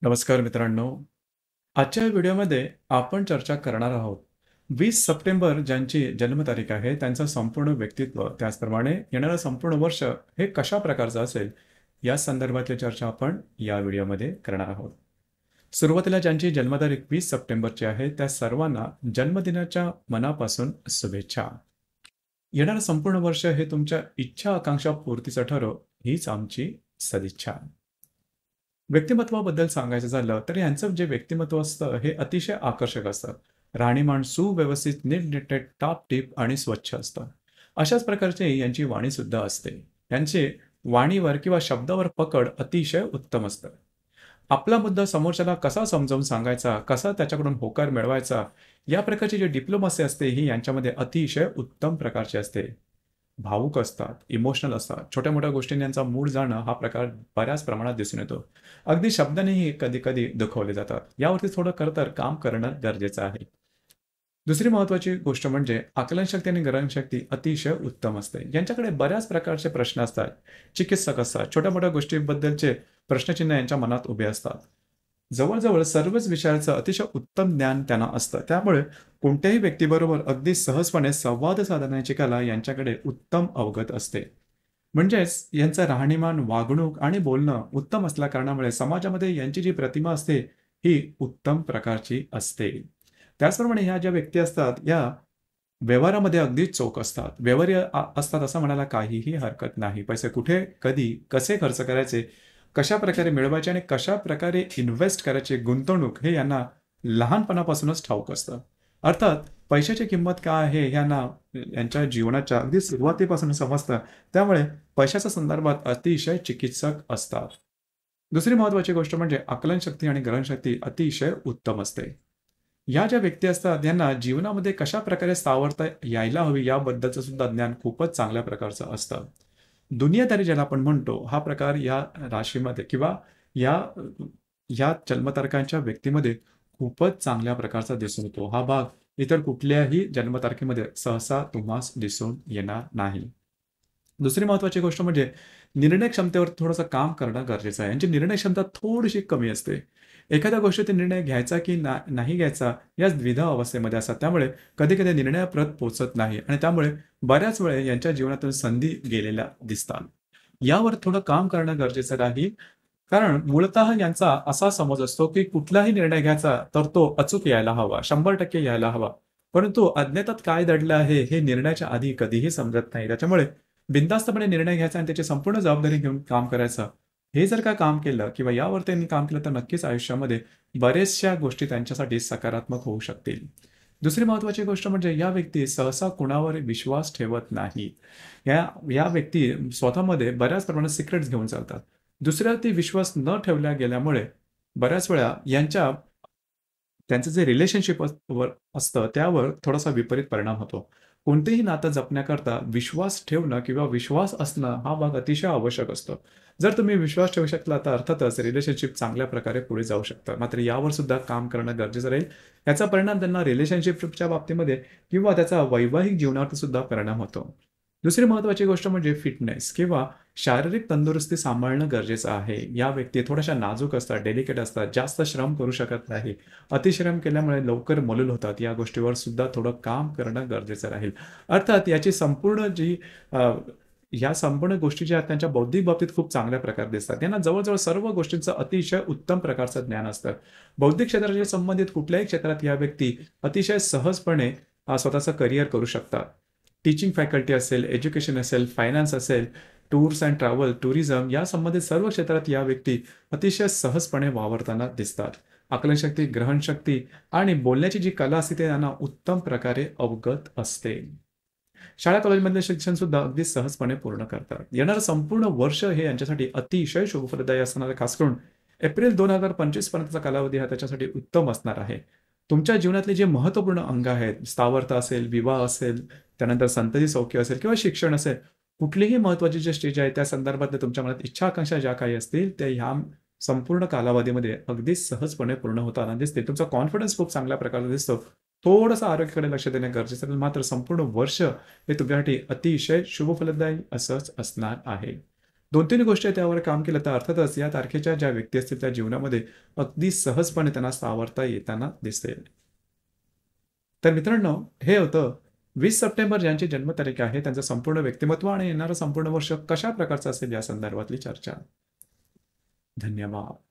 नमस्कार मित्रांनो. आजच्या व्हिडिओमध्ये आपण चर्चा करणार आहोत 20 सप्टेंबर ज्यांची जन्मतारीख आहे त्यांचं संपूर्ण व्यक्तित्व, त्याचप्रमाणे येणारं संपूर्ण वर्ष हे कशा प्रकारचं असेल या संदर्भातली चर्चा आपण या व्हिडिओमध्ये करणार आहोत. सुरुवातीला ज्यांची जन्मतारीख 20 सप्टेंबरची आहे त्या सर्वांना जन्मदिनाच्या मनापासून शुभेच्छा. येणारं संपूर्ण वर्ष हे तुमच्या इच्छा आकांक्षा पूर्तीचं ठरो हीच आमची सदिच्छा. व्यक्तिमत्वाबद्दल सांगायचं झालं तर यांचं जे व्यक्तिमत्व असतं हे अतिशय आकर्षक असतं. राहणीमान सुव्यवस्थित, नीटनेटके, टापटीप आणि स्वच्छ असतं. अशाच प्रकारची यांची वाणी सुद्धा असते. यांची वाणीवर किंवा शब्दावर पकड अतिशय उत्तम असतं. आपला मुद्दा समोरच्याला कसा समजावून सांगायचा, कसा त्याच्याकडून होकार मिळवायचा, या प्रकारची जी डिप्लोमसी असते ही यांच्यामध्ये अतिशय उत्तम प्रकारची असते. भावुक असतात, इमोशनल असतात. छोट्या-मोठ्या गोष्टींनी यांचा मूड जाणं हा प्रकार बऱ्याच प्रमाणात दिसून येतो. अगदी शब्दानेही कधी-कधी दुखावले जातात. यावरती थोडं खरं तर काम करणं गरजेचं आहे. दुसरी महत्त्वाची गोष्ट म्हणजे आकलनशक्ती आणि ग्रहणशक्ती अतिशय उत्तम असते. यांच्याकडे बऱ्याच प्रकारचे प्रश्न असतात. चिकित्सक असतात. छोट्या-मोठ्या गोष्टींबद्दलचे प्रश्नचिन्ह यांच्या मनात उभे असतात. जवळ-जवळ सर्वच विषयाचं अतिशय उत्तम ज्ञान त्यांना असतं. त्यामुळे कोणत्याही व्यक्तीबरोबर अगदी सहजपणे संवाद साधण्याची कला यांच्याकडे उत्तम अवगत असते. म्हणजेच यांचं राहणीमान, वागणूक आणि बोलणं उत्तम असल्या कारणामुळे समाजामध्ये यांची जी प्रतिमा असते ही उत्तम प्रकारची असते. त्याचप्रमाणे ह्या ज्या व्यक्ती असतात या व्यवहारामध्ये अगदी चोख असतात. व्यवहारी असतात असं म्हणायला काहीही हरकत नाही. पैसे कुठे, कधी, कसे खर्च करायचे, कशाप्रकारे मिळवायचे आणि कशाप्रकारे इन्व्हेस्ट करायचे, गुंतवणूक हे यांना लहानपणापासूनच ठाऊक असतं. अर्थात पैशाची किंमत काय आहे हे यांना यांच्या जीवनाच्या अगदी सुरुवातीपासून समजतं. त्यामुळे पैशाच्या संदर्भात अतिशय चिकित्सक असतात. दुसरी महत्त्वाची गोष्ट म्हणजे आकलनशक्ती आणि ग्रहणशक्ती अतिशय उत्तम असते. या ज्या व्यक्ती असतात यांना जीवनामध्ये कशाप्रकारे सावरता यायला हवी याबद्दलचं सुद्धा ज्ञान खूपच चांगल्या प्रकारचं असतं. दुनियादारी ज्याला आपण म्हणतो, हा प्रकार या राशीमध्ये किंवा या या जन्मतारखांच्या व्यक्तीमध्ये खूपच चांगल्या प्रकारचा दिसून येतो. हा भाग इतर कुठल्याही जन्मतारखेमध्ये सहसा तुम्हास दिसून येणार नाही. दुसरी महत्त्वाची गोष्ट म्हणजे निर्णय क्षमतेवर थोडंसं काम करणं गरजेचं आहे. यांची निर्णय क्षमता थोडीशी कमी असते. एखाद्या गोष्टीत निर्णय घ्यायचा की नाही घ्यायचा याच द्विधा अवस्थेमध्ये असतात. त्यामुळे कधी-कधी निर्णयाप्रत पोहोचत नाही आणि त्यामुळे बऱ्याच वेळा यांच्या जीवनातून संधी गेलेल्या दिसतात. यावर थोडं काम करणं गरजेचं राहील. कारण मूळतः यांचा असा समज असतो, की कुठलाही निर्णय घ्यायचा तर तो अचूक यायला हवा, 100% यायला हवा. परंतु अज्ञातात काय दडलं आहे हे निर्णयाच्या आधी कधीही समजत नाही. त्याच्यामुळे बिनधास्तपणे निर्णय घ्यायचा आणि त्याची संपूर्ण जबाबदारी घेऊन काम करायचं. हे जर का काम केलं किंवा यावर त्यांनी काम केलं तर नक्कीच आयुष्यामध्ये बऱ्याचशा गोष्टी त्यांच्यासाठी सकारात्मक होऊ शकतील. दुसरी महत्त्वाची गोष्ट म्हणजे या व्यक्ती सहसा कुणावर विश्वास ठेवत नाही. या या व्यक्ती स्वतःमध्ये बऱ्याच प्रमाणात सिक्रेट्स घेऊन चालतात. दुसऱ्यावरती विश्वास न ठेवल्या गेल्यामुळे बऱ्याच वेळा त्यांचं जे रिलेशनशिप वर असतं त्यावर थोडासा विपरीत परिणाम होतो. कोणतेही नातं जपण्याकरता विश्वास ठेवणं किंवा विश्वास असणं हा भाग अतिशय आवश्यक असतो. जर तुम्ही विश्वास ठेवू शकला तर अर्थातच रिलेशनशिप चांगल्या प्रकारे पुढे जाऊ शकतं. मात्र यावर सुद्धा काम करणं गरजेचं राहील. याचा परिणाम त्यांना रिलेशनशिपच्या बाबतीमध्ये किंवा त्याचा वैवाहिक जीवनावर सुद्धा परिणाम होतो. दुसरी महत्त्वाची गोष्ट म्हणजे फिटनेस किंवा शारीरिक तंदुरुस्ती सांभाळणं गरजेचं आहे. या व्यक्ती थोड्याशा नाजूक असतात, डेलिकेट असतात, जास्त श्रम करू शकत नाही. अतिश्रम केल्यामुळे लवकर मलूल होतात. या गोष्टीवर सुद्धा थोडं काम करणं गरजेचं राहील. अर्थात याची संपूर्ण ह्या संपूर्ण गोष्टी ज्या आहेत त्यांच्या बौद्धिक बाबतीत खूप चांगल्या प्रकारे दिसतात. त्यांना जवळ-जवळ सर्व गोष्टींचं अतिशय उत्तम प्रकारचं ज्ञान असतं. बौद्धिक क्षेत्राशी संबंधित कुठल्याही क्षेत्रात या व्यक्ती अतिशय सहजपणे स्वतःचं करिअर करू शकतात. टीचिंग फॅकल्टी असेल, एज्युकेशन असेल, फायनान्स असेल, टूर्स अँड ट्रॅव्हल, टुरिझम या संबंधित सर्व क्षेत्रात या व्यक्ती अतिशय सहजपणे वावरताना दिसतात. आकलनशक्ती, ग्रहणशक्ती आणि बोलण्याची जी कला असते ते त्यांना उत्तम प्रकारे अवगत असते. शाळा कॉलेजमधले शिक्षण सुद्धा अगदी सहजपणे पूर्ण करतात. येणारं संपूर्ण वर्ष हे यांच्यासाठी अतिशय शुभफलदायी असणार आहे. खास करून एप्रिल 2025 पर्यंतचा कालावधी हा त्याच्यासाठी उत्तम असणार आहे. तुमच्या जीवनातले जे महत्त्वपूर्ण अंग आहेत, स्थावरता असेल, विवाह असेल, त्यानंतर संतती सौख्य असेल किंवा शिक्षण असेल, कुठलीही महत्त्वाची जे स्टेज आहे त्या संदर्भातल्या तुमच्या मनात इच्छा आकांक्षा ज्या काही असतील त्या ह्या संपूर्ण कालावधीमध्ये अगदी सहजपणे पूर्ण होताना दिसते. तुमचा कॉन्फिडन्स खूप चांगल्या प्रकारे दिसतो. थोडंसं आरोग्याकडे लक्ष देणे गरजेचं आहे. मात्र संपूर्ण वर्ष हे तुमच्यासाठी अतिशय शुभफलदायी असंच असणार आहे. 2-3 गोष्टी त्यावर काम केलं तर अर्थातच या तारखेच्या ज्या व्यक्ती असतील त्या जीवनामध्ये अगदी सहजपणे त्यांना सावरता येताना दिसेल. तर मित्रांनो, हे होतं 20 सप्टेंबर ज्यांची जन्मतारीख आहे त्यांचं संपूर्ण व्यक्तिमत्व आणि येणारं संपूर्ण वर्ष कशा प्रकारचं असेल या संदर्भातली चर्चा. धन्यवाद.